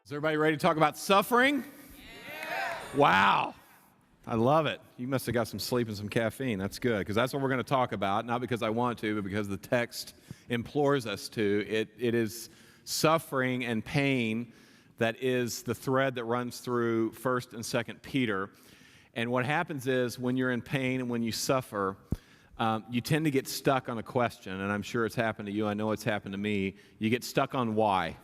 Is everybody ready to talk about suffering? Yeah. Wow. I love it. You must have got some sleep and some caffeine. That's good, because that's what we're going to talk about, not because I want to, but because the text implores us to. It is suffering and pain that is the thread that runs through 1st and 2nd Peter. And what happens is when you're in pain and when you suffer, you tend to get stuck on a question, and I'm sure it's happened to you. I know it's happened to me. You get stuck on why.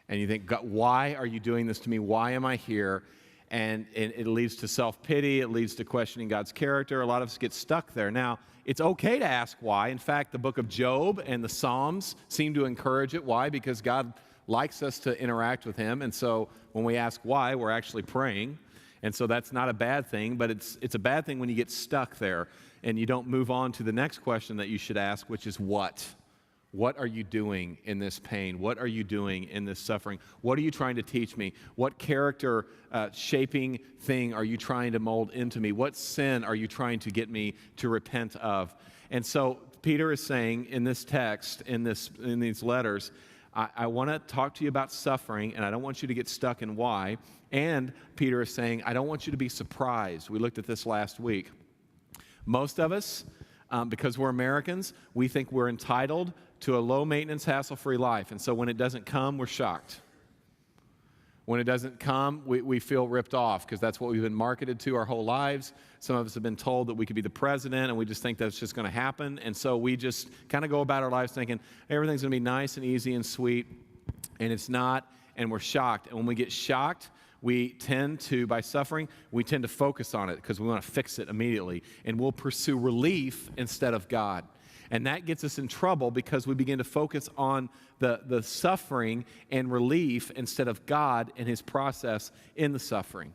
And you think, God, why are you doing this to me? Why am I here? And it leads to self-pity. It leads to questioning God's character. A lot of us get stuck there. Now, it's okay to ask why. In fact, the book of Job and the Psalms seem to encourage it. Why? Because God likes us to interact with Him. And so when we ask why, we're actually praying. And so that's not a bad thing, but it's a bad thing when you get stuck there and you don't move on to the next question that you should ask, which is what? What are you doing in this pain? What are you doing in this suffering? What are you trying to teach me? What character shaping thing are you trying to mold into me? What sin are you trying to get me to repent of? And so Peter is saying in this text, in these letters, I want to talk to you about suffering, and I don't want you to get stuck in why. And Peter is saying, I don't want you to be surprised. We looked at this last week. Most of us, because we're Americans, we think we're entitled to a low-maintenance, hassle-free life. And so when it doesn't come, we're shocked. When it doesn't come, we feel ripped off because that's what we've been marketed to our whole lives. Some of us have been told that we could be the president, and we just think that's just going to happen. And so we just kind of go about our lives thinking everything's going to be nice and easy and sweet, and it's not, and we're shocked. And when we get shocked, we tend to, by suffering, we tend to focus on it because we want to fix it immediately, and we'll pursue relief instead of God. And that gets us in trouble because we begin to focus on the suffering and relief instead of God and His process in the suffering.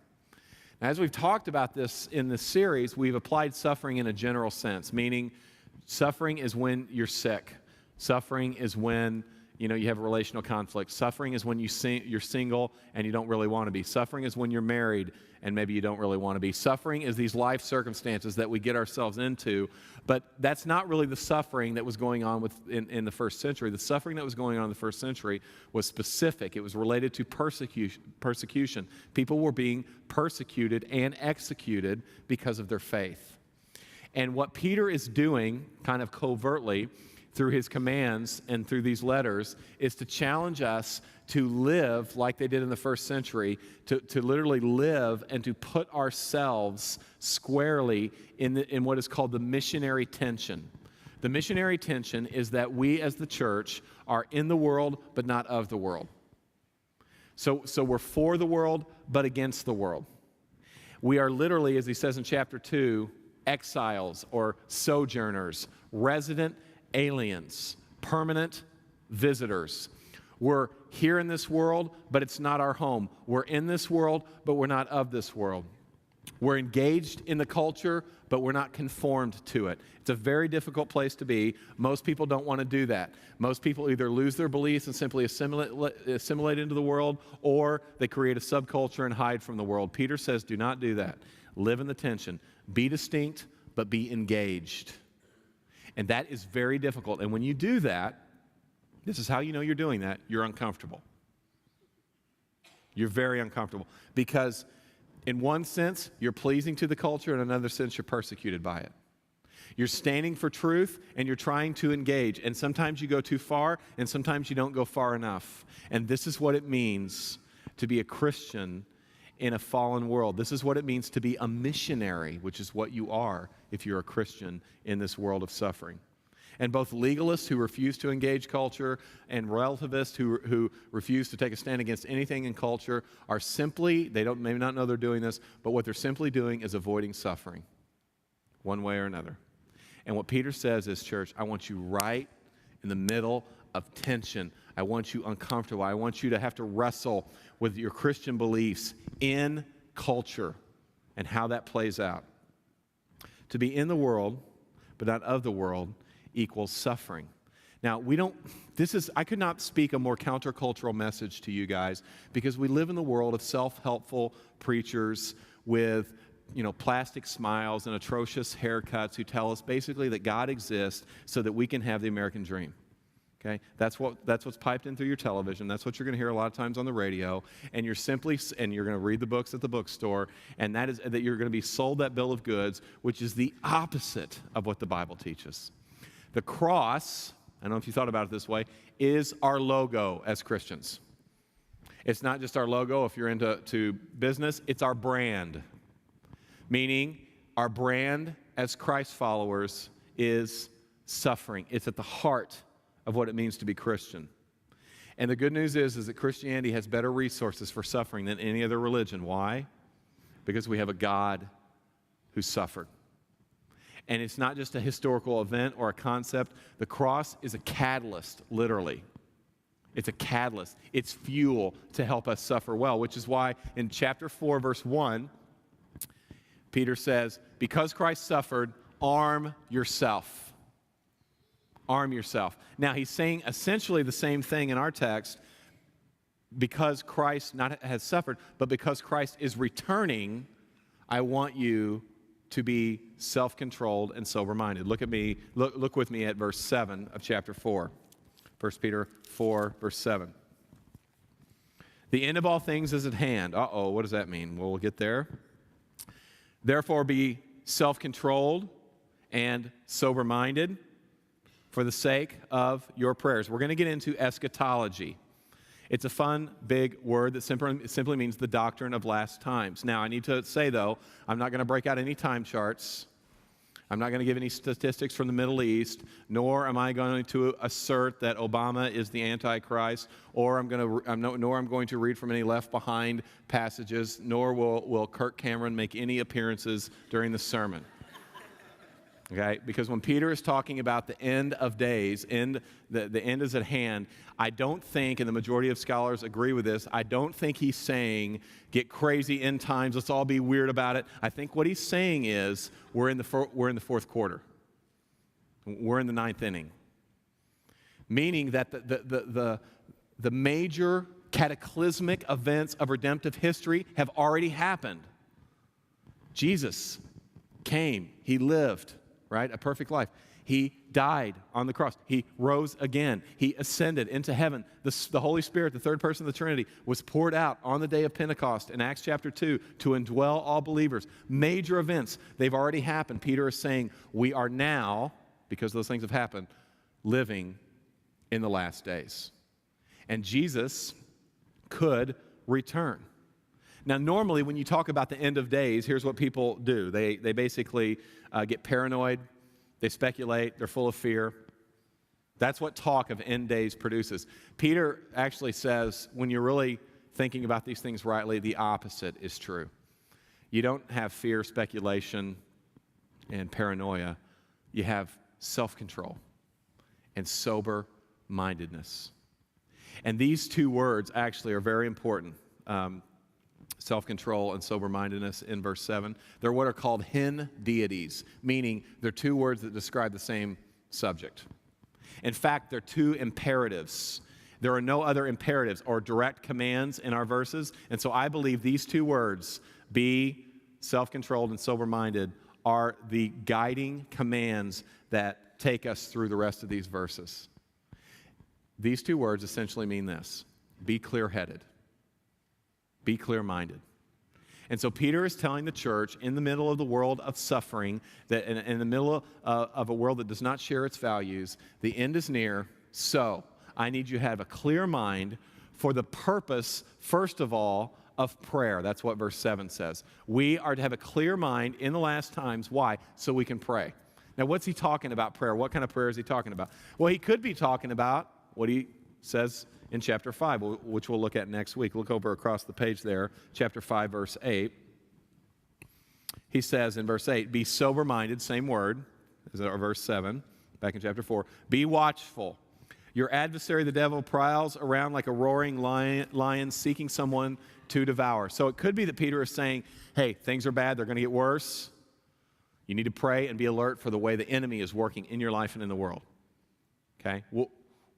Now, as we've talked about this in this series, we've applied suffering in a general sense, meaning suffering is when you're sick. Suffering is when you have a relational conflict. Suffering is when you're single and you don't really want to be. Suffering is when you're married and maybe you don't really want to be. Suffering is these life circumstances that we get ourselves into, but that's not really the suffering that was going on in the first century. The suffering that was going on in the first century was specific. It was related to persecution. People were being persecuted and executed because of their faith. And what Peter is doing, kind of covertly, through his commands and through these letters, is to challenge us to live like they did in the first century, to literally live and to put ourselves squarely in what is called the missionary tension. The missionary tension is that we as the church are in the world but not of the world. So we're for the world but against the world. We are literally, as he says in chapter 2, exiles or sojourners, resident aliens, permanent visitors. We're here in this world, but it's not our home. We're in this world, but we're not of this world. We're engaged in the culture, but we're not conformed to it. It's a very difficult place to be. Most people don't want to do that. Most people either lose their beliefs and simply assimilate into the world, or they create a subculture and hide from the world. Peter says, do not do that. Live in the tension. Be distinct, but be engaged. And that is very difficult. And when you do that, this is how you know you're doing that. You're uncomfortable. You're very uncomfortable. Because in one sense, you're pleasing to the culture. In another sense, you're persecuted by it. You're standing for truth, and you're trying to engage. And sometimes you go too far, and sometimes you don't go far enough. And this is what it means to be a Christian in a fallen world. This is what it means to be a missionary, which is what you are if you're a Christian in this world of suffering. And both legalists who refuse to engage culture and relativists who refuse to take a stand against anything in culture are simply, they don't maybe not know they're doing this, but what they're simply doing is avoiding suffering one way or another. And what Peter says is, church, I want you right in the middle of tension. I want you uncomfortable. I want you to have to wrestle with your Christian beliefs in culture and how that plays out. To be in the world, but not of the world, equals suffering. Now, I could not speak a more countercultural message to you guys because we live in the world of self-helpful preachers with plastic smiles and atrocious haircuts who tell us basically that God exists so that we can have the American dream. Okay? That's what's piped in through your television. That's what you're going to hear a lot of times on the radio. And you're going to read the books at the bookstore, and that is that you're going to be sold that bill of goods, which is the opposite of what the Bible teaches. The cross, I don't know if you thought about it this way, is our logo as Christians. It's not just our logo if you're into business, it's our brand. Meaning, our brand as Christ followers is suffering. It's at the heart of what it means to be Christian. And the good news is that Christianity has better resources for suffering than any other religion. Why? Because we have a God who suffered. And it's not just a historical event or a concept. The cross is a catalyst, literally. It's a catalyst. It's fuel to help us suffer well, which is why in chapter 4, verse 1, Peter says, because Christ suffered, arm yourself. Arm yourself. Now, he's saying essentially the same thing in our text, because Christ not has suffered, but because Christ is returning, I want you to be self-controlled and sober-minded. Look with me at verse 7 of chapter 4. 1 Peter 4, verse 7. The end of all things is at hand. What does that mean? Well, we'll get there. Therefore, be self-controlled and sober-minded for the sake of your prayers. We're going to get into eschatology. It's a fun, big word that simply means the doctrine of last times. Now, I need to say, though, I'm not going to break out any time charts. I'm not going to give any statistics from the Middle East, nor am I going to assert that Obama is the Antichrist, nor I'm going to read from any Left Behind passages, nor will Kirk Cameron make any appearances during the sermon. Okay, because when Peter is talking about the end of days, the end is at hand, I don't think, and the majority of scholars agree with this, I don't think he's saying, get crazy end times, let's all be weird about it. I think what he's saying is, we're in the fourth quarter. We're in the ninth inning. Meaning that the major cataclysmic events of redemptive history have already happened. Jesus came, he lived, right? A perfect life. He died on the cross. He rose again. He ascended into heaven. The Holy Spirit, the third person of the Trinity, was poured out on the day of Pentecost in Acts chapter 2 to indwell all believers. Major events, they've already happened. Peter is saying we are now, because those things have happened, living in the last days. And Jesus could return. Now, normally when you talk about the end of days, here's what people do. They basically get paranoid, they speculate, they're full of fear. That's what talk of end days produces. Peter actually says, when you're really thinking about these things rightly, the opposite is true. You don't have fear, speculation, and paranoia. You have self-control and sober-mindedness. And these two words actually are very important. Self-control and sober-mindedness in verse 7. They're what are called hen deities, meaning they're two words that describe the same subject. In fact, they're two imperatives. There are no other imperatives or direct commands in our verses, and so I believe these two words, be self-controlled and sober-minded, are the guiding commands that take us through the rest of these verses. These two words essentially mean this: be clear-headed. Be clear-minded. And so Peter is telling the church in the middle of the world of suffering, that in the middle of a world that does not share its values, the end is near. So I need you to have a clear mind for the purpose, first of all, of prayer. That's what verse 7 says. We are to have a clear mind in the last times. Why? So we can pray. Now, what's he talking about prayer? What kind of prayer is he talking about? Well, he could be talking about what he says in chapter 5, which we'll look at next week. Look over across the page there, chapter 5, verse 8. He says in verse 8, be sober-minded, same word as our verse 7, back in chapter 4. Be watchful. Your adversary, the devil, prowls around like a roaring lion seeking someone to devour. So it could be that Peter is saying, hey, things are bad, they're going to get worse. You need to pray and be alert for the way the enemy is working in your life and in the world. Okay?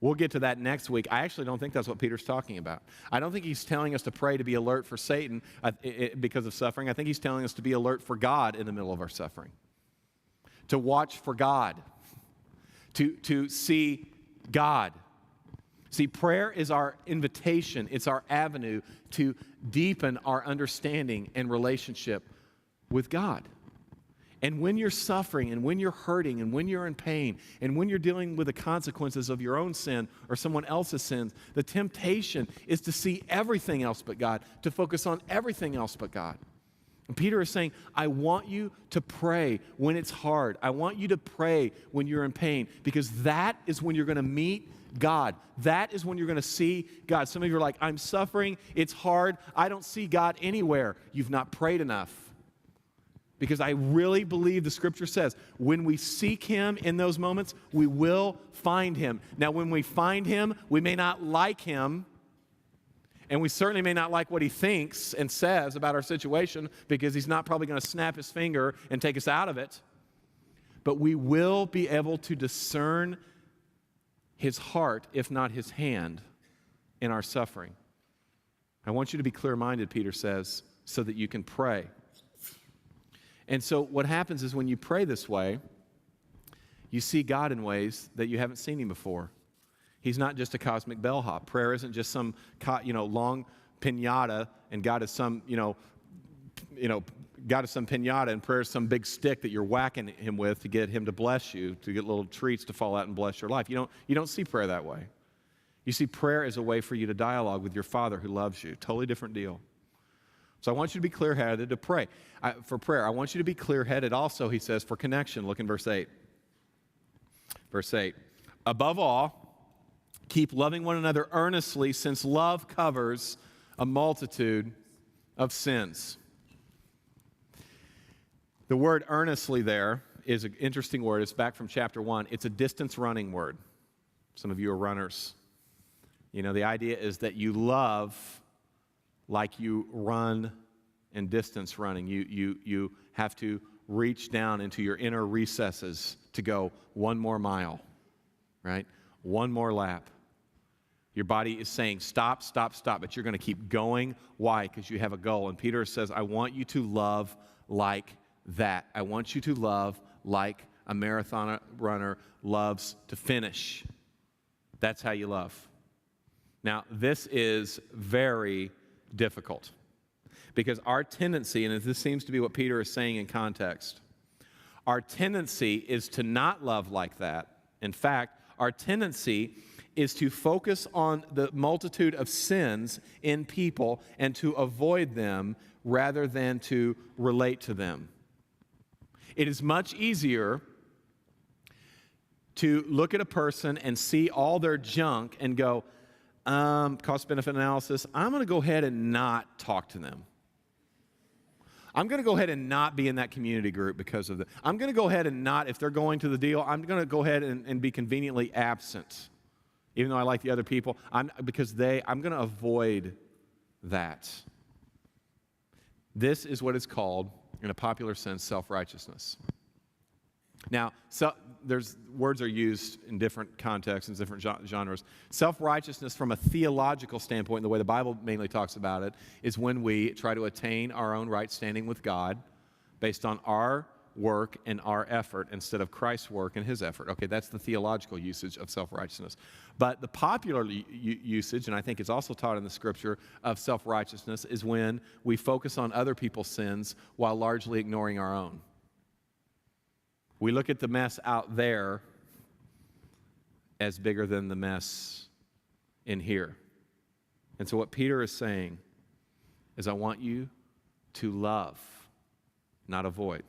We'll get to that next week. I actually don't think that's what Peter's talking about. I don't think he's telling us to pray to be alert for Satan because of suffering. I think he's telling us to be alert for God in the middle of our suffering. To watch for God. To see God See, prayer is our invitation. It's our avenue to deepen our understanding and relationship with God. And when you're suffering and when you're hurting and when you're in pain and when you're dealing with the consequences of your own sin or someone else's sins, the temptation is to see everything else but God, to focus on everything else but God. And Peter is saying, I want you to pray when it's hard. I want you to pray when you're in pain, because that is when you're going to meet God. That is when you're going to see God. Some of you are like, I'm suffering. It's hard. I don't see God anywhere. You've not prayed enough. Because I really believe the scripture says, when we seek him in those moments, we will find him. Now, when we find him, we may not like him, and we certainly may not like what he thinks and says about our situation, because he's not probably going to snap his finger and take us out of it. But we will be able to discern his heart, if not his hand, in our suffering. I want you to be clear-minded, Peter says, so that you can pray. And so what happens is when you pray this way, you see God in ways that you haven't seen him before. He's not just a cosmic bellhop. Prayer isn't just some long piñata, and God is some God is some piñata, and prayer is some big stick that you're whacking him with to get him to bless you, to get little treats to fall out and bless your life. You don't see prayer that way. You see prayer as a way for you to dialogue with your Father who loves you. Totally different deal. So I want you to be clear-headed to pray. For prayer, I want you to be clear-headed also, he says, for connection. Look in verse 8. Verse 8. Above all, keep loving one another earnestly, since love covers a multitude of sins. The word earnestly there is an interesting word. It's back from chapter 1. It's a distance running word. Some of you are runners. The idea is that you love like you run in distance running. You have to reach down into your inner recesses to go one more mile, right? One more lap. Your body is saying, stop, stop, stop, but you're going to keep going. Why? Because you have a goal. And Peter says, I want you to love like that. I want you to love like a marathon runner loves to finish. That's how you love. Now, this is very difficult, because our tendency, and this seems to be what Peter is saying in context, our tendency is to not love like that. In fact, our tendency is to focus on the multitude of sins in people and to avoid them rather than to relate to them. It is much easier to look at a person and see all their junk and go, cost-benefit analysis, I'm going to go ahead and not talk to them. I'm going to go ahead and not be in that community group because of that. I'm going to go ahead and not, if they're going to the deal, I'm going to go ahead and be conveniently absent, even though I like the other people, I'm going to avoid that. This is what is called, in a popular sense, self-righteousness. Now, there's words are used in different contexts and different genres. Self-righteousness, from a theological standpoint, the way the Bible mainly talks about it, is when we try to attain our own right standing with God based on our work and our effort instead of Christ's work and his effort. Okay, that's the theological usage of self-righteousness. But the popular usage, and I think it's also taught in the scripture, of self-righteousness is when we focus on other people's sins while largely ignoring our own. We look at the mess out there as bigger than the mess in here. And so what Peter is saying is, I want you to love, not avoid.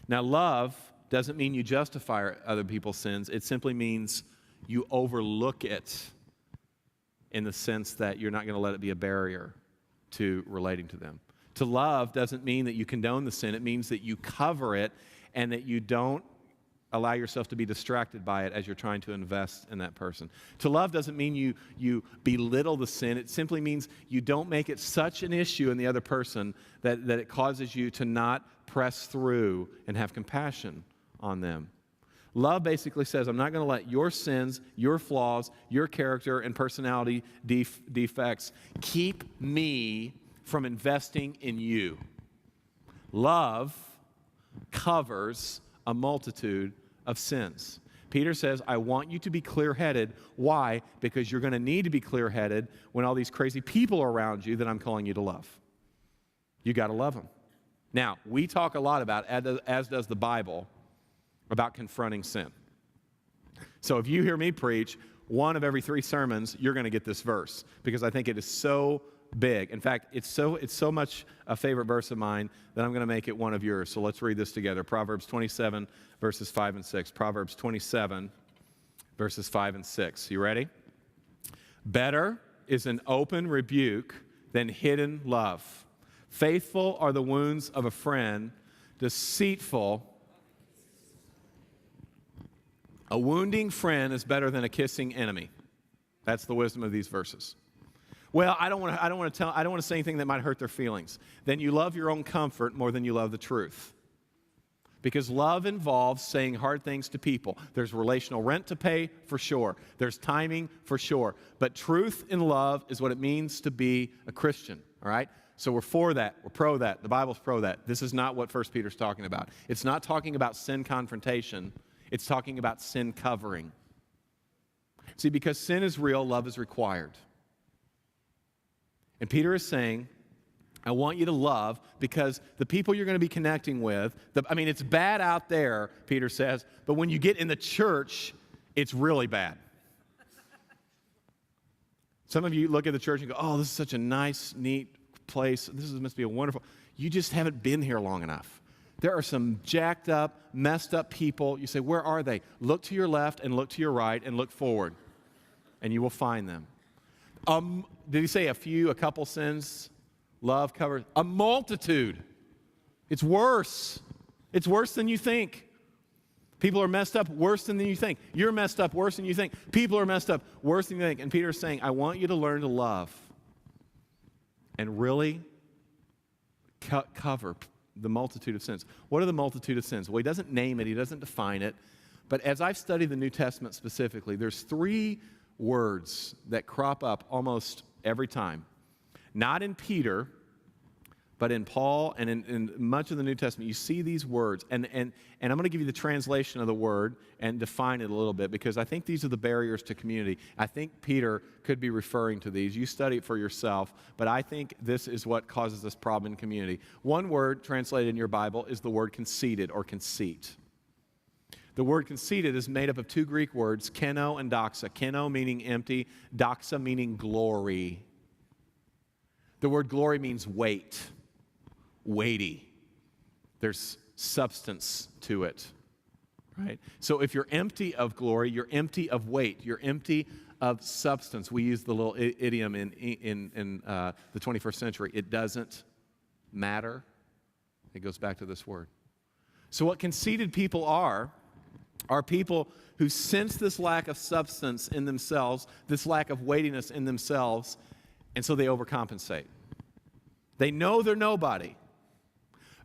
Now, love doesn't mean you justify other people's sins. It simply means you overlook it in the sense that you're not going to let it be a barrier to relating to them. To love doesn't mean that you condone the sin. It means that you cover it and that you don't allow yourself to be distracted by it as you're trying to invest in that person. To love doesn't mean you belittle the sin. It simply means you don't make it such an issue in the other person that it causes you to not press through and have compassion on them. Love basically says, I'm not going to let your sins, your flaws, your character and personality defects keep me from investing in you. Love covers a multitude of sins. Peter says, I want you to be clear-headed. Why? Because you're going to need to be clear-headed when all these crazy people are around you that I'm calling you to love. You got to love them. Now, we talk a lot about, as does the Bible, about confronting sin. So if you hear me preach, one of every 3 sermons, you're going to get this verse because I think it is so big. In fact, it's so much a favorite verse of mine that I'm going to make it one of yours. So let's read this together. Proverbs 27, verses 5 and 6. Proverbs 27, verses 5 and 6. You ready? Better is an open rebuke than hidden love. Faithful are the wounds of a friend, deceitful. A wounding friend is better than a kissing enemy. That's the wisdom of these verses. Well, I don't want to say anything that might hurt their feelings. Then you love your own comfort more than you love the truth. Because love involves saying hard things to people. There's relational rent to pay, for sure. There's timing, for sure. But truth in love is what it means to be a Christian, all right? So we're for that. We're pro that. The Bible's pro that. This is not what 1 Peter's talking about. It's not talking about sin confrontation. It's talking about sin covering. See, because sin is real, love is required. And Peter is saying, I want you to love because the people you're going to be connecting with, it's bad out there, Peter says, but when you get in the church, it's really bad. Some of you look at the church and go, oh, this is such a nice, neat place. Must be a wonderful. You just haven't been here long enough. There are some jacked up, messed up people. You say, where are they? Look to your left and look to your right and look forward, and you will find them. Did he say a couple sins? Love covers a multitude. It's worse. It's worse than you think. People are messed up worse than you think. You're messed up worse than you think. People are messed up worse than you think. And Peter's saying, I want you to learn to love and really cover the multitude of sins. What are the multitude of sins? Well, he doesn't name it. He doesn't define it. But as I've studied the New Testament specifically, there's 3 words that crop up almost every time. Not in Peter, but in Paul and in much of the New Testament. You see these words. And I'm going to give you the translation of the word and define it a little bit because I think these are the barriers to community. I think Peter could be referring to these. You study it for yourself, but I think this is what causes this problem in community. One word translated in your Bible is the word conceited or conceit. The word conceited is made up of 2 Greek words, keno and doxa. Keno meaning empty, doxa meaning glory. The word glory means weight, weighty. There's substance to it, right? So if you're empty of glory, you're empty of weight, you're empty of substance. We use the little idiom in the 21st century. It doesn't matter. It goes back to this word. So what conceited people are people who sense this lack of substance in themselves, this lack of weightiness in themselves, and so they overcompensate. They know they're nobody,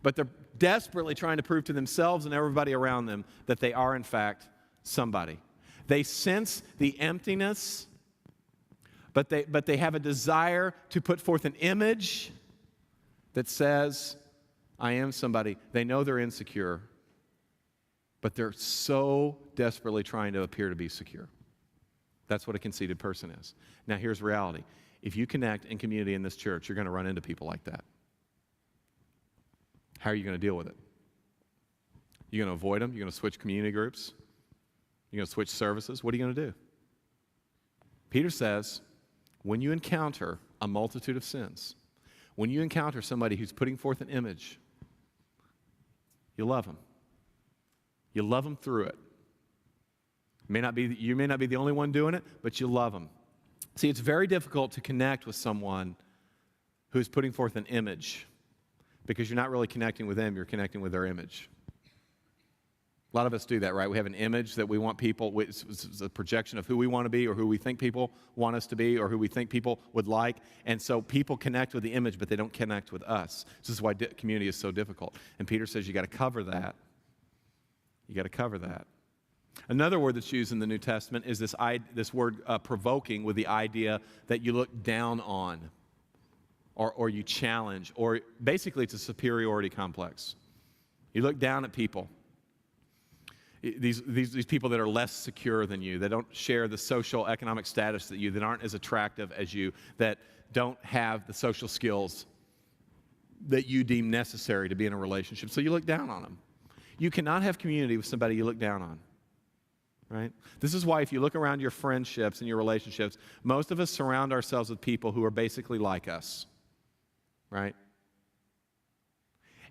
but they're desperately trying to prove to themselves and everybody around them that they are, in fact, somebody. They sense the emptiness, but they have a desire to put forth an image that says, I am somebody. They know they're insecure, but they're so desperately trying to appear to be secure. That's what a conceited person is. Now, here's reality. If you connect in community in this church, you're going to run into people like that. How are you going to deal with it? You're going to avoid them? You're going to switch community groups? You're going to switch services? What are you going to do? Peter says, when you encounter a multitude of sins, when you encounter somebody who's putting forth an image, you love them. You love them through it. You may not be the only one doing it, but you love them. See, it's very difficult to connect with someone who's putting forth an image because you're not really connecting with them, you're connecting with their image. A lot of us do that, right? We have an image that we want people, it's a projection of who we want to be or who we think people want us to be or who we think people would like. And so people connect with the image, but they don't connect with us. This is why community is so difficult. And Peter says you got to cover that. You got to cover that. Another word that's used in the New Testament is this word provoking, with the idea that you look down on or you challenge, or basically it's a superiority complex. You look down at people. These people that are less secure than you, that don't share the social economic status that you, that aren't as attractive as you, that don't have the social skills that you deem necessary to be in a relationship. So you look down on them. You cannot have community with somebody you look down on, right? This is why if you look around your friendships and your relationships, most of us surround ourselves with people who are basically like us, right?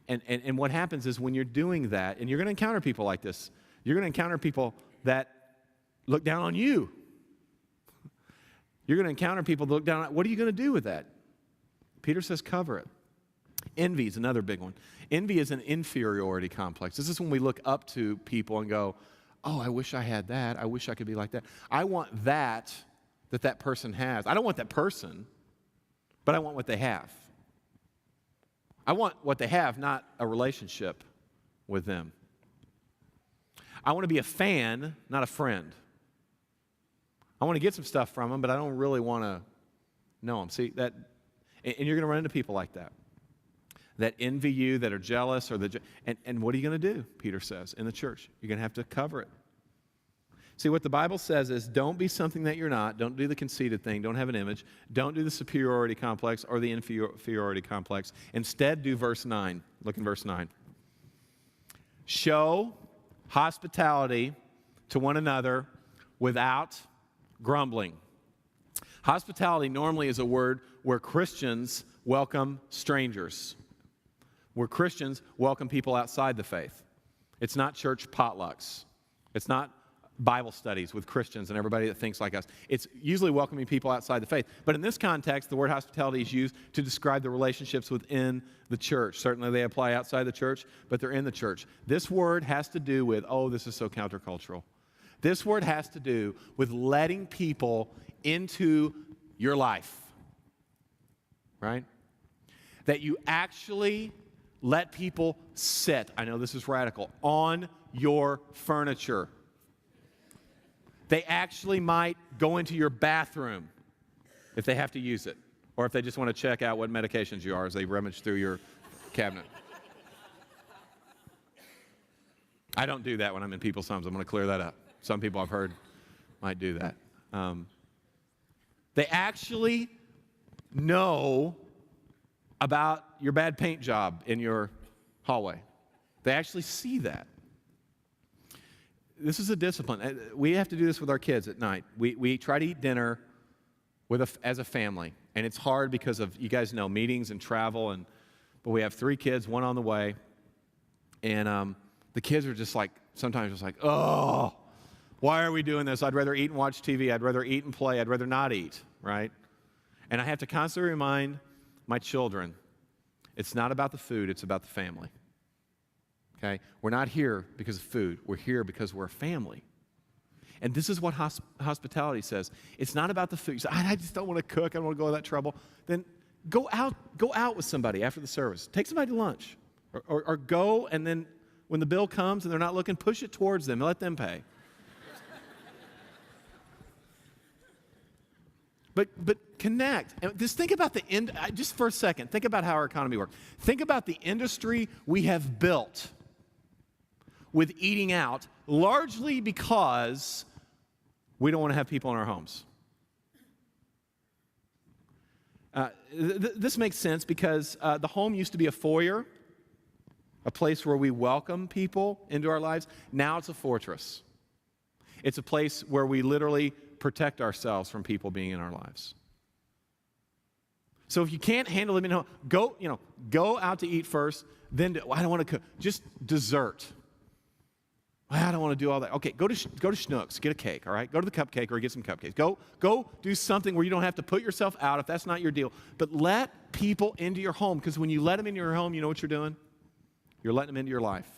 And what happens is when you're doing that, and you're going to encounter people like this, you're going to encounter people that look down on you. You're going to encounter people that look down on, what are you going to do with that? Peter says cover it. Envy is another big one. Envy is an inferiority complex. This is when we look up to people and go, oh, I wish I had that. I wish I could be like that. I want that person has. I don't want that person, but I want what they have. I want what they have, not a relationship with them. I want to be a fan, not a friend. I want to get some stuff from them, but I don't really want to know them. See, that, and you're going to run into people like that envy you, that are jealous, and what are you going to do, Peter says, in the church? You're going to have to cover it. See, what the Bible says is don't be something that you're not. Don't do the conceited thing. Don't have an image. Don't do the superiority complex or the inferiority complex. Instead, do verse 9. Look in verse 9. Show hospitality to one another without grumbling. Hospitality normally is a word where Christians welcome strangers, where Christians welcome people outside the faith. It's not church potlucks. It's not Bible studies with Christians and everybody that thinks like us. It's usually welcoming people outside the faith. But in this context, the word hospitality is used to describe the relationships within the church. Certainly they apply outside the church, but they're in the church. This word has to do with, oh, this is so countercultural. This word has to do with letting people into your life, right? That you actually let people sit, I know this is radical, on your furniture. They actually might go into your bathroom if they have to use it, or if they just want to check out what medications you are as they rummage through your cabinet. I don't do that when I'm in people's homes. I'm going to clear that up. Some people I've heard might do that. They actually know about your bad paint job in your hallway. They actually see that. This is a discipline. We have to do this with our kids at night. We try to eat dinner as a family, and it's hard because of, you guys know, meetings and travel, but we have 3 kids, 1 on the way, and the kids are just like, sometimes just like, oh, why are we doing this? I'd rather eat and watch TV. I'd rather eat and play. I'd rather not eat, right? And I have to constantly remind my children, it's not about the food, it's about the family. Okay? We're not here because of food. We're here because we're a family. And this is what hospitality says. It's not about the food. You say, I just don't want to cook. I don't want to go to that trouble. Then go out with somebody after the service. Take somebody to lunch. Or go, and then when the bill comes and they're not looking, push it towards them and let them pay. But connect. And just think about just for a second, think about how our economy works. Think about the industry we have built with eating out, largely because we don't want to have people in our homes. This makes sense because the home used to be a foyer, a place where we welcome people into our lives. Now it's a fortress. It's a place where we literally protect ourselves from people being in our lives. So if you can't handle them in home, go out to eat first, then I don't want to cook. Just dessert. I don't want to do all that. Okay, go to Schnucks, get a cake, all right? Go to the cupcake or get some cupcakes. Go do something where you don't have to put yourself out if that's not your deal. But let people into your home, because when you let them into your home, you know what you're doing? You're letting them into your life.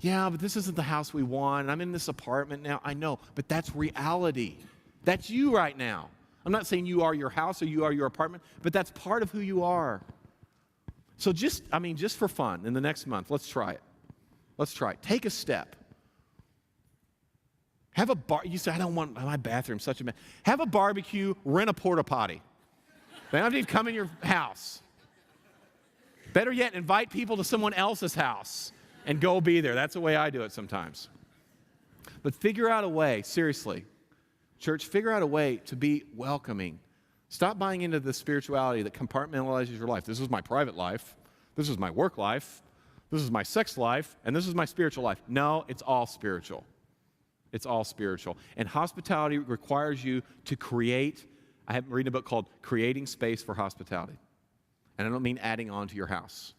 Yeah, but this isn't the house we want, and I'm in this apartment now. I know, but that's reality. That's you right now. I'm not saying you are your house or you are your apartment, but that's part of who you are. So just for fun, in the next month, let's try it. Let's try it. Take a step. Have a bar. You say, I don't want my bathroom such a mess. Have a barbecue, rent a porta potty. They don't need to come in your house. Better yet, invite people to someone else's house. and go be there. That's the way I do it sometimes. But figure out a way, seriously, church, figure out a way to be welcoming. Stop buying into the spirituality that compartmentalizes your life. This is my private life. This is my work life. This is my sex life. And this is my spiritual life. No, it's all spiritual. It's all spiritual. And hospitality requires you to create. I have reading a book called Creating Space for Hospitality. And I don't mean adding on to your house.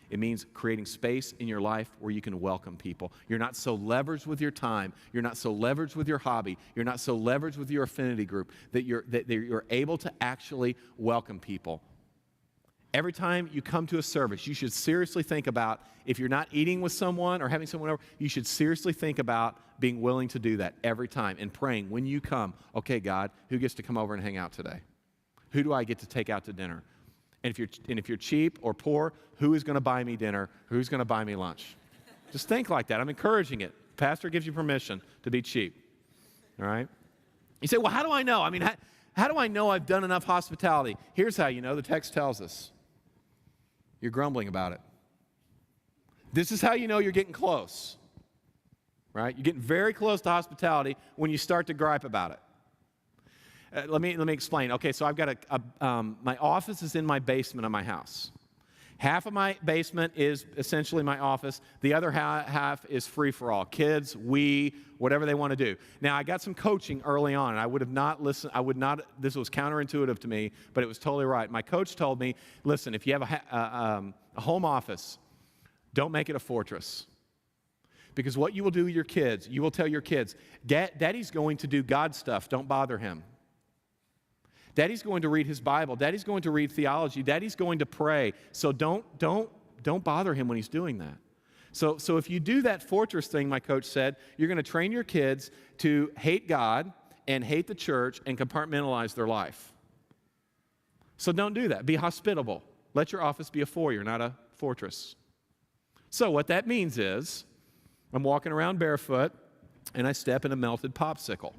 It means creating space in your life where you can welcome people. You're not so leveraged with your time. You're not so leveraged with your hobby. You're not so leveraged with your affinity group that you're able to actually welcome people. Every time you come to a service, you should seriously think about, if you're not eating with someone or having someone over, you should seriously think about being willing to do that every time and praying when you come, okay, God, who gets to come over and hang out today? Who do I get to take out to dinner? And if you're cheap or poor, who is going to buy me dinner? Who's going to buy me lunch? Just think like that. I'm encouraging it. Pastor gives you permission to be cheap. All right? You say, well, how do I know? I mean, how do I know I've done enough hospitality? Here's how you know. The text tells us. You're grumbling about it. This is how you know you're getting close. Right? You're getting very close to hospitality when you start to gripe about it. Let me explain. Okay, so I've got my office is in my basement of my house. Half of my basement is essentially my office. The other half is free for all. Kids, whatever they want to do. Now, I got some coaching early on, and I would have not listened. This was counterintuitive to me, but it was totally right. My coach told me, listen, if you have a home office, don't make it a fortress. Because what you will do with your kids, you will tell your kids, Daddy's going to do God stuff. Don't bother him. Daddy's going to read his Bible. Daddy's going to read theology. Daddy's going to pray. So don't bother him when he's doing that. So if you do that fortress thing, my coach said, you're going to train your kids to hate God and hate the church and compartmentalize their life. So don't do that. Be hospitable. Let your office be a foyer, not a fortress. So what that means is I'm walking around barefoot and I step in a melted popsicle.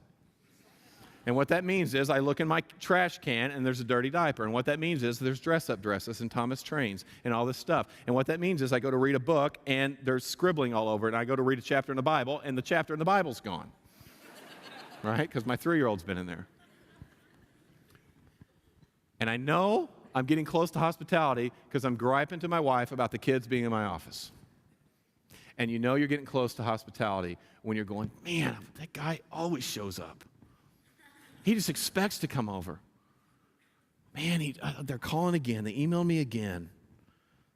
And what that means is I look in my trash can and there's a dirty diaper. And what that means is there's dress-up dresses and Thomas Trains and all this stuff. And what that means is I go to read a book and there's scribbling all over it. And I go to read a chapter in the Bible and the chapter in the Bible's gone. Right? Because my 3-year-old's been in there. And I know I'm getting close to hospitality because I'm griping to my wife about the kids being in my office. And you know you're getting close to hospitality when you're going, man, that guy always shows up. He just expects to come over. Man, they're calling again. They emailed me again.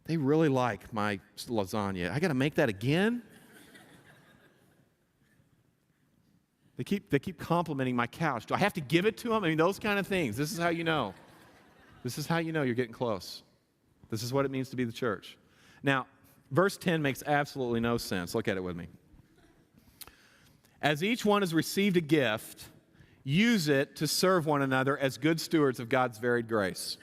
They really like my lasagna. I got to make that again? They keep complimenting my couch. Do I have to give it to them? I mean, those kind of things. This is how you know. This is how you know you're getting close. This is what it means to be the church. Now, verse 10 makes absolutely no sense. Look at it with me. As each one has received a gift, use it to serve one another as good stewards of God's varied grace.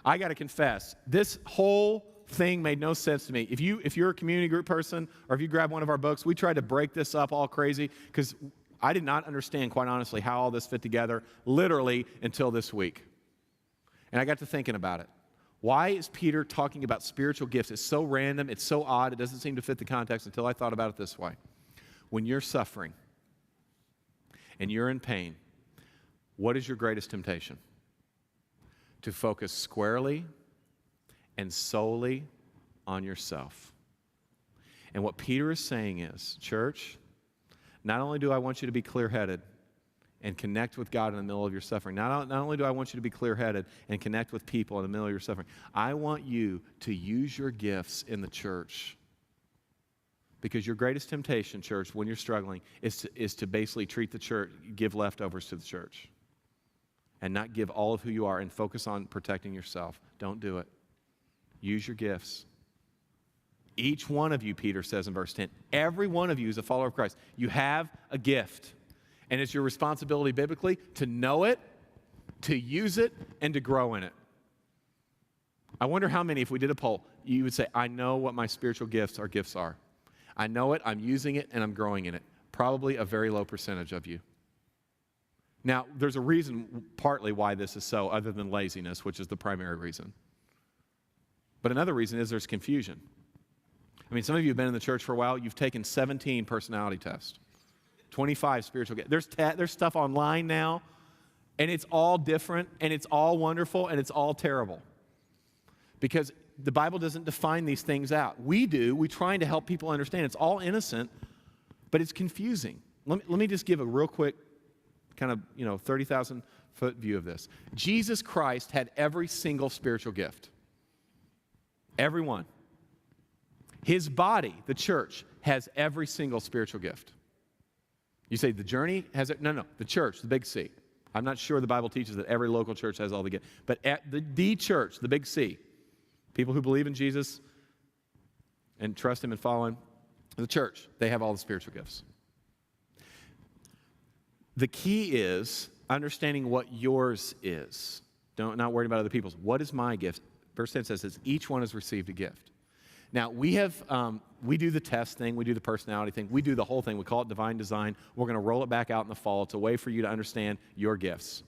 I got to confess, this whole thing made no sense to me. If you're a community group person, or if you grab one of our books, we tried to break this up all crazy because I did not understand, quite honestly, how all this fit together literally until this week. And I got to thinking about it. Why is Peter talking about spiritual gifts? It's so random, it's so odd, it doesn't seem to fit the context until I thought about it this way. When you're suffering and you're in pain, what is your greatest temptation? To focus squarely and solely on yourself. And what Peter is saying is, church, not only do I want you to be clear-headed and connect with God in the middle of your suffering, not only do I want you to be clear-headed and connect with people in the middle of your suffering, I want you to use your gifts in the church. Because your greatest temptation, church, when you're struggling, is to basically treat the church, give leftovers to the church, and not give all of who you are and focus on protecting yourself. Don't do it. Use your gifts. Each one of you, Peter says in verse 10, every one of you is a follower of Christ. You have a gift, and it's your responsibility biblically to know it, to use it, and to grow in it. I wonder how many, if we did a poll, you would say, I know what my spiritual gifts are. I know it, I'm using it, and I'm growing in it. Probably a very low percentage of you. Now, there's a reason partly why this is so, other than laziness, which is the primary reason. But another reason is there's confusion. I mean, some of you have been in the church for a while. You've taken 17 personality tests, 25 spiritual gifts. There's stuff online now, and it's all different, and it's all wonderful, and it's all terrible. Because the Bible doesn't define these things out. We do. We're trying to help people understand. It's all innocent, but it's confusing. Let me just give a real quick kind of, 30,000-foot view of this. Jesus Christ had every single spiritual gift. Every one. His body, the church, has every single spiritual gift. You say the journey has it? No, the church, the big C. I'm not sure the Bible teaches that every local church has all the gifts. But at the church, the big C, people who believe in Jesus and trust Him and follow Him, the church, they have all the spiritual gifts. The key is understanding what yours is. Not worrying about other people's. What is my gift? Verse 10 says each one has received a gift. Now, we do the test thing, we do the personality thing, we do the whole thing. We call it divine design. We're going to roll it back out in the fall. It's a way for you to understand your gifts.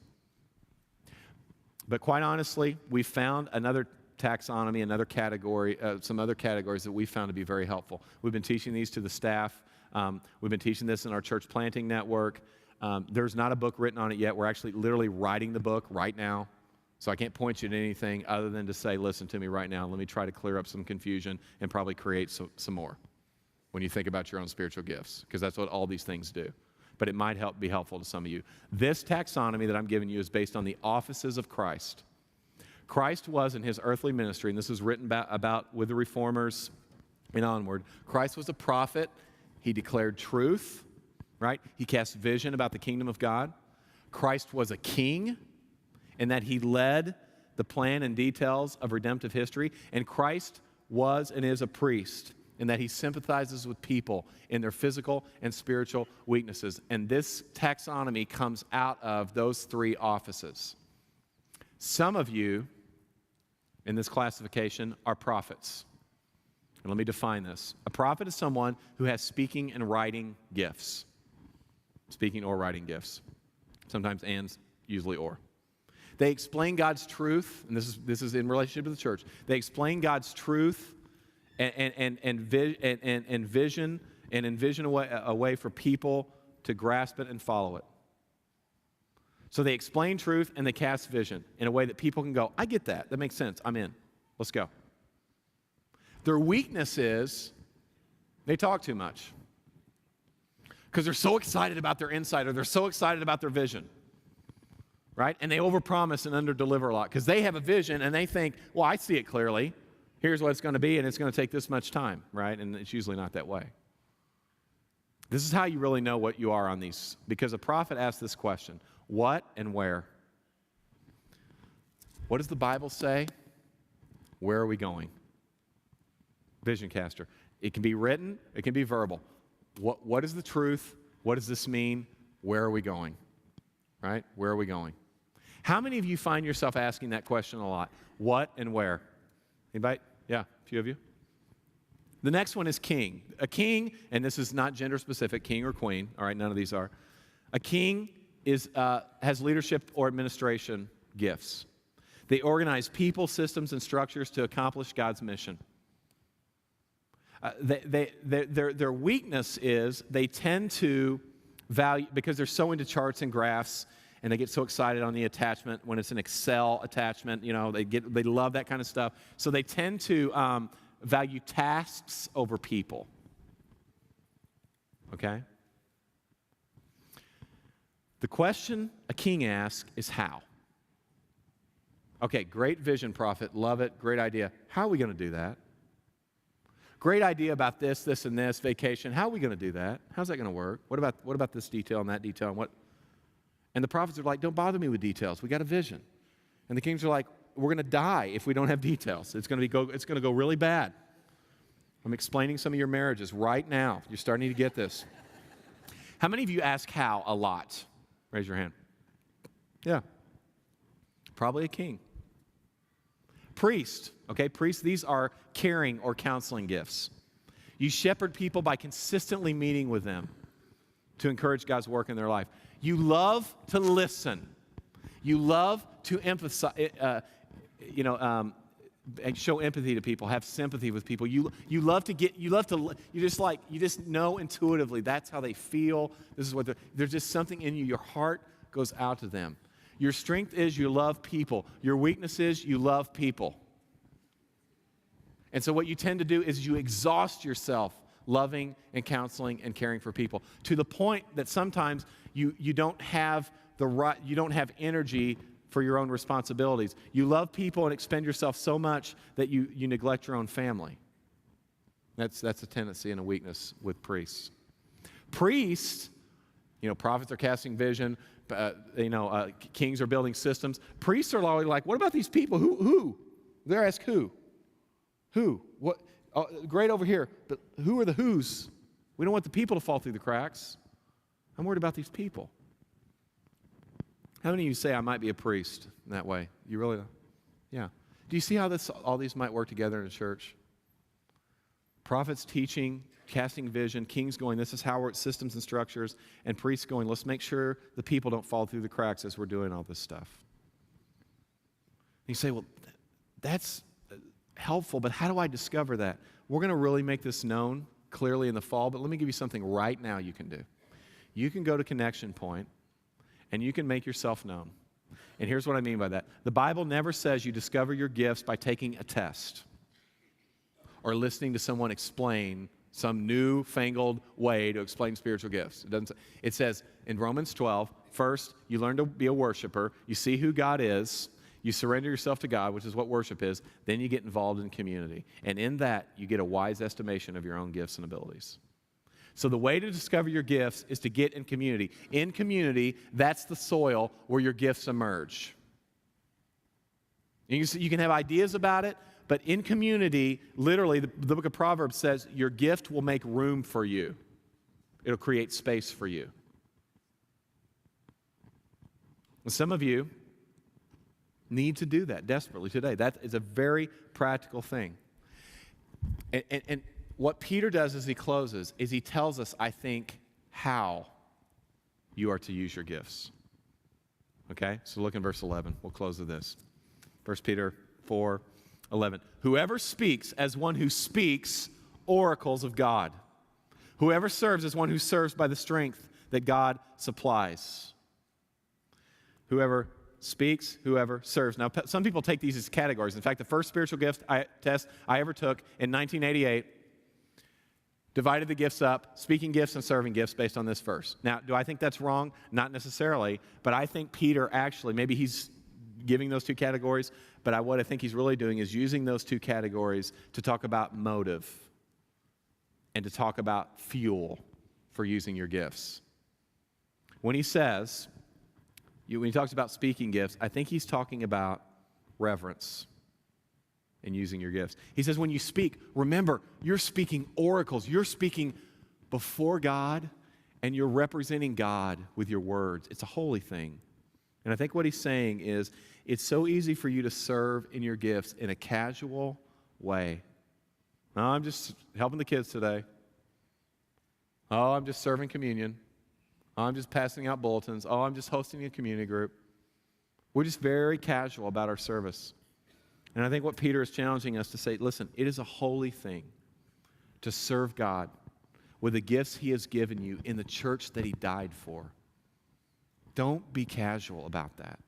But quite honestly, we found another taxonomy, another category, some other categories that we found to be very helpful. We've been teaching these to the staff. We've been teaching this in our church planting network. There's not a book written on it yet. We're actually literally writing the book right now. So I can't point you to anything other than to say, listen to me right now. Let me try to clear up some confusion and probably create some more when you think about your own spiritual gifts, because that's what all these things do. But it might be helpful to some of you. This taxonomy that I'm giving you is based on the offices of Christ. Christ was in His earthly ministry, and this is written about with the reformers and onward. Christ was a prophet. He declared truth, right? He cast vision about the kingdom of God. Christ was a king, in that He led the plan and details of redemptive history. And Christ was and is a priest, in that He sympathizes with people in their physical and spiritual weaknesses. And this taxonomy comes out of those three offices. Some of you in this classification are prophets. And let me define this. A prophet is someone who has speaking and writing gifts. Speaking or writing gifts. Sometimes and, usually or. They explain God's truth, and this is in relationship to the church. They explain God's truth and envision a way for people to grasp it and follow it. So they explain truth and they cast vision in a way that people can go, I get that. That makes sense. I'm in. Let's go. Their weakness is they talk too much because they're so excited about their insight, or they're so excited about their vision. Right? And they overpromise and underdeliver a lot because they have a vision and they think, well, I see it clearly. Here's what it's going to be, and it's going to take this much time, right? And it's usually not that way. This is how you really know what you are on these, because a prophet asks this question: what and where? What does the Bible say? Where are we going? Vision caster. It can be written, it can be verbal. What is the truth? What does this mean? Where are we going? Right? Where are we going? How many of you find yourself asking that question a lot? What and where? Anybody? Yeah, a few of you. The next one is king. A king, and this is not gender specific, king or queen. All right, none of these are. A king has leadership or administration gifts. They organize people, systems, and structures to accomplish God's mission. Their weakness is they tend to value, because they're so into charts and graphs, and they get so excited on the attachment when it's an Excel attachment. They love that kind of stuff. So they tend to value tasks over people. Okay? The question a king asks is how. Okay, great vision, prophet. Love it. Great idea. How are we going to do that? Great idea about this, and this, vacation. How are we going to do that? How's that going to work? What about this detail and that detail? And the prophets are like, don't bother me with details. We got a vision. And the kings are like, we're going to die if we don't have details. It's going to go really bad. I'm explaining some of your marriages right now. You're starting to get this. How many of you ask how a lot? Raise your hand. Yeah. Probably a king. Priest, okay? Priests, these are caring or counseling gifts. You shepherd people by consistently meeting with them to encourage God's work in their life. You love to listen. You love to emphasize, show empathy to people, have sympathy with people. You just know intuitively that's how they feel. This is what there's just something in you. Your heart goes out to them. Your strength is you love people. Your weakness is you love people. And so what you tend to do is you exhaust yourself loving and counseling and caring for people to the point that sometimes you don't have energy for your own responsibilities. You love people and expend yourself so much that you neglect your own family. That's a tendency and a weakness with priests. Priests, prophets are casting vision, kings are building systems. Priests are always like, what about these people? Who? They're asked who? Who? What? Oh, great over here, but who are the who's? We don't want the people to fall through the cracks. I'm worried about these people. How many of you say I might be a priest in that way? You really? Yeah. Do you see how all these might work together in a church? Prophets teaching, casting vision, kings going, this is how we're at systems and structures, and priests going, let's make sure the people don't fall through the cracks as we're doing all this stuff. And you say, well, that's helpful, but how do I discover that? We're going to really make this known clearly in the fall, but let me give you something right now you can do. You can go to Connection Point, and you can make yourself known. And here's what I mean by that. The Bible never says you discover your gifts by taking a test or listening to someone explain some new-fangled way to explain spiritual gifts. It says in Romans 12, first, you learn to be a worshiper. You see who God is. You surrender yourself to God, which is what worship is. Then you get involved in community. And in that, you get a wise estimation of your own gifts and abilities. So the way to discover your gifts is to get in community. In community, that's the soil where your gifts emerge. You can have ideas about it, but in community, literally, the book of Proverbs says your gift will make room for you. It'll create space for you. And some of you need to do that desperately today. That is a very practical thing. And what Peter does as he closes is he tells us, I think, how you are to use your gifts. Okay? So look in verse 11. We'll close with this. 1 Peter 4:11. Whoever speaks as one who speaks oracles of God. Whoever serves as one who serves by the strength that God supplies. Whoever speaks, whoever serves. Now, some people take these as categories. In fact, the first spiritual gift test I ever took in 1988 divided the gifts up, speaking gifts and serving gifts based on this verse. Now, do I think that's wrong? Not necessarily, but I think Peter actually, maybe he's giving those two categories, but what I think he's really doing is using those two categories to talk about motive and to talk about fuel for using your gifts. When he says, when he talks about speaking gifts, I think he's talking about reverence in using your gifts. He says when you speak, remember, you're speaking oracles. You're speaking before God, and you're representing God with your words. It's a holy thing. And I think what he's saying is it's so easy for you to serve in your gifts in a casual way. Oh, I'm just helping the kids today. Oh, I'm just serving communion. Oh, I'm just passing out bulletins. Oh, I'm just hosting a community group. We're just very casual about our service. And I think what Peter is challenging us to say, listen, it is a holy thing to serve God with the gifts he has given you in the church that he died for. Don't be casual about that.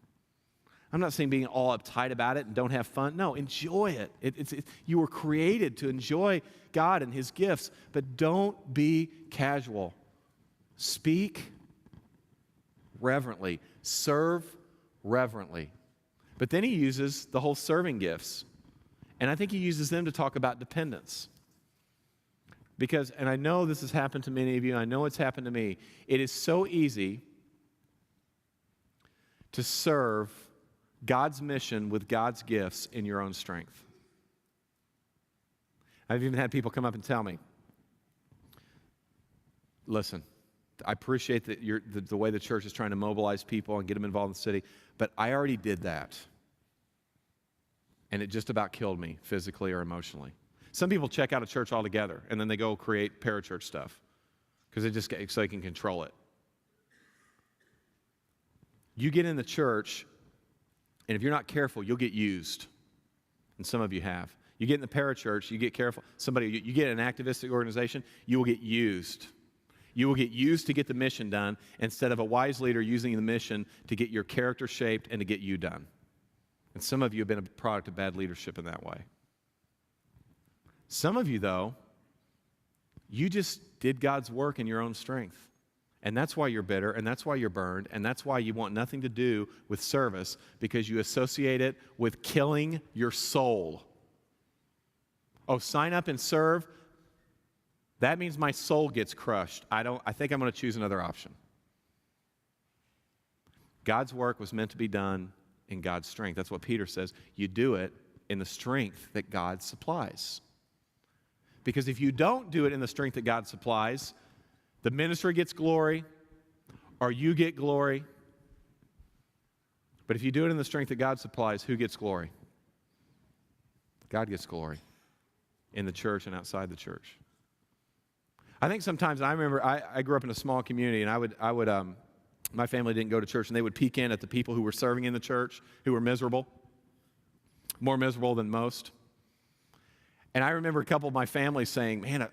I'm not saying being all uptight about it and don't have fun. No, enjoy it. You were created to enjoy God and his gifts, but don't be casual. Speak reverently. Serve reverently. But then he uses the whole serving gifts. And I think he uses them to talk about dependence. Because, and I know this has happened to many of you, I know it's happened to me, it is so easy to serve God's mission with God's gifts in your own strength. I've even had people come up and tell me, listen, I appreciate that the way the church is trying to mobilize people and get them involved in the city, but I already did that. And it just about killed me physically or emotionally. Some people check out of church altogether, and then they go create parachurch stuff because so they can control it. You get in the church, and if you're not careful, you'll get used. And some of you have. You get in the parachurch, you get careful. You get an activistic organization, you will get used. You will get used to get the mission done instead of a wise leader using the mission to get your character shaped and to get you done. And some of you have been a product of bad leadership in that way. Some of you, though, you just did God's work in your own strength. And that's why you're bitter, and that's why you're burned, and that's why you want nothing to do with service, because you associate it with killing your soul. Oh, sign up and serve? That means my soul gets crushed. I think I'm going to choose another option. God's work was meant to be done in God's strength. That's what Peter says. You do it in the strength that God supplies. Because if you don't do it in the strength that God supplies, the ministry gets glory or you get glory. But if you do it in the strength that God supplies, who gets glory? God gets glory in the church and outside the church. I think sometimes, I remember I grew up in a small community, and I would my family didn't go to church, and they would peek in at the people who were serving in the church, who were miserable, more miserable than most. And I remember a couple of my family saying, man,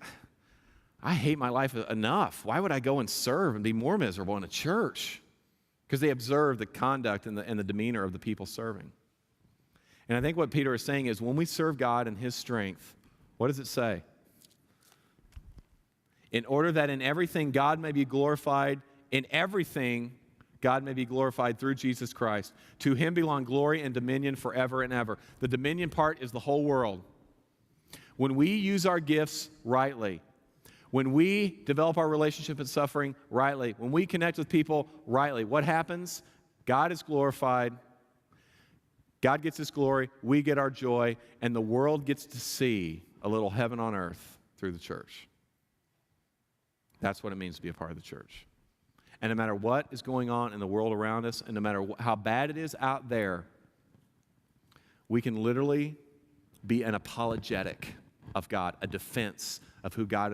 I hate my life enough. Why would I go and serve and be more miserable in a church? Because they observed the conduct and the demeanor of the people serving. And I think what Peter is saying is when we serve God in His strength, what does it say? In order that in everything God may be glorified, in everything God may be glorified through Jesus Christ. To Him belong glory and dominion forever and ever. The dominion part is the whole world. When we use our gifts rightly, when we develop our relationship in suffering rightly, when we connect with people rightly, what happens? God is glorified. God gets His glory, we get our joy, and the world gets to see a little heaven on earth through the church. That's what it means to be a part of the church. And no matter what is going on in the world around us, and no matter how bad it is out there, we can literally be an apologetic of God, a defense of who God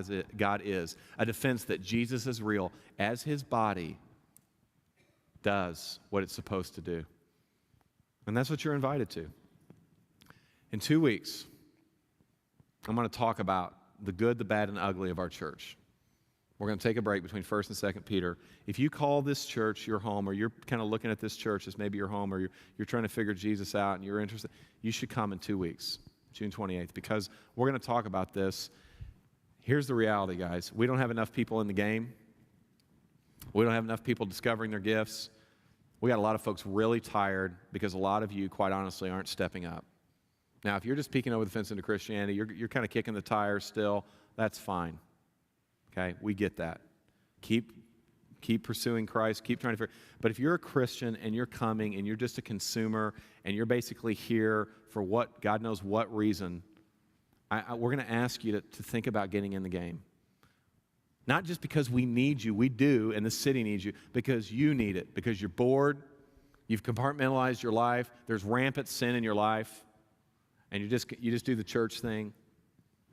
is, a defense that Jesus is real as His body does what it's supposed to do. And that's what you're invited to. In 2 weeks, I'm going to talk about the good, the bad, and the ugly of our church. We're going to take a break between 1st and 2nd Peter. If you call this church your home, or you're kind of looking at this church as maybe your home, or you're trying to figure Jesus out and you're interested, you should come in 2 weeks, June 28th, because we're going to talk about this. Here's the reality, guys. We don't have enough people in the game. We don't have enough people discovering their gifts. We got a lot of folks really tired because a lot of you, quite honestly, aren't stepping up. Now, if you're just peeking over the fence into Christianity, you're kind of kicking the tires still, that's fine. Okay, we get that. Keep pursuing Christ, keep trying to figure. But if you're a Christian and you're coming and you're just a consumer and you're basically here for what, God knows what reason, we're going to ask you to think about getting in the game. Not just because we need you, we do, and the city needs you, because you need it, because you're bored, you've compartmentalized your life, there's rampant sin in your life, and you just do the church thing.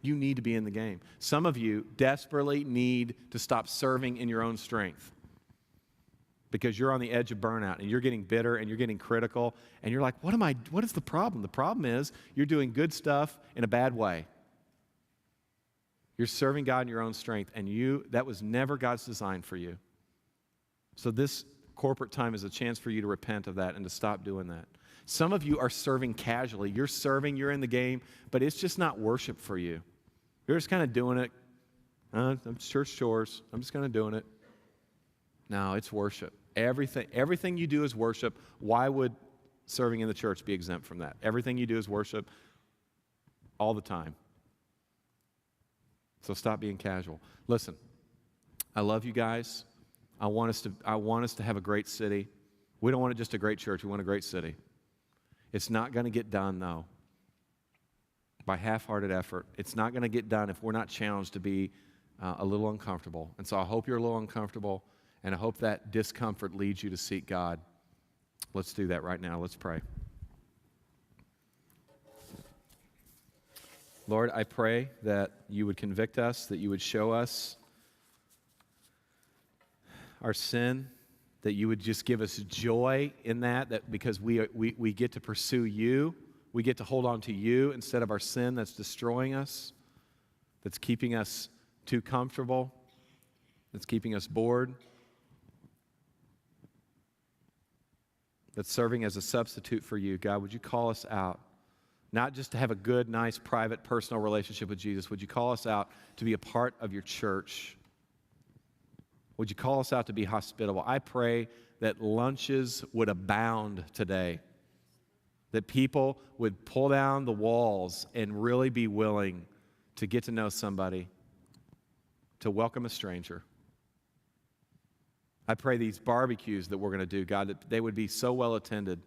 You need to be in the game. Some of you desperately need to stop serving in your own strength because you're on the edge of burnout and you're getting bitter and you're getting critical and you're like, what is the problem? The problem is you're doing good stuff in a bad way. You're serving God in your own strength, and that was never God's design for you. So this corporate time is a chance for you to repent of that and to stop doing that. Some of you are serving casually. You're serving, you're in the game, but it's just not worship for you. You're just kind of doing it. I'm church chores. I'm just kind of doing it. No, it's worship. Everything you do is worship. Why would serving in the church be exempt from that? Everything you do is worship all the time. So stop being casual. Listen, I love you guys. I want us to have a great city. We don't want just a great church. We want a great city. It's not going to get done, though, by half-hearted effort. It's not going to get done if we're not challenged to be a little uncomfortable. And so I hope you're a little uncomfortable, and I hope that discomfort leads you to seek God. Let's do that right now. Let's pray. Lord, I pray that you would convict us, that you would show us our sin, that you would just give us joy in that because we get to pursue you, We get to hold on to you instead of our sin that's destroying us, that's keeping us too comfortable, that's keeping us bored, that's serving as a substitute for you. God, would you call us out? Not just to have a good, nice, private, personal relationship with Jesus. Would you call us out to be a part of your church? Would you call us out to be hospitable? I pray that lunches would abound today, that people would pull down the walls and really be willing to get to know somebody, to welcome a stranger. I pray these barbecues that we're going to do, God, that they would be so well attended.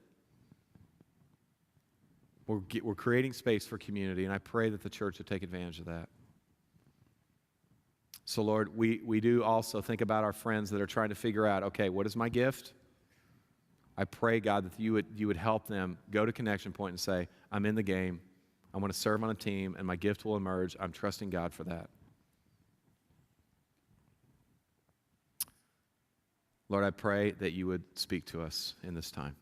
We're creating space for community, and I pray that the church would take advantage of that. So, Lord, we do also think about our friends that are trying to figure out, okay, what is my gift? I pray, God, that you would help them go to Connection Point and say, I'm in the game. I want to serve on a team, and my gift will emerge. I'm trusting God for that. Lord, I pray that you would speak to us in this time.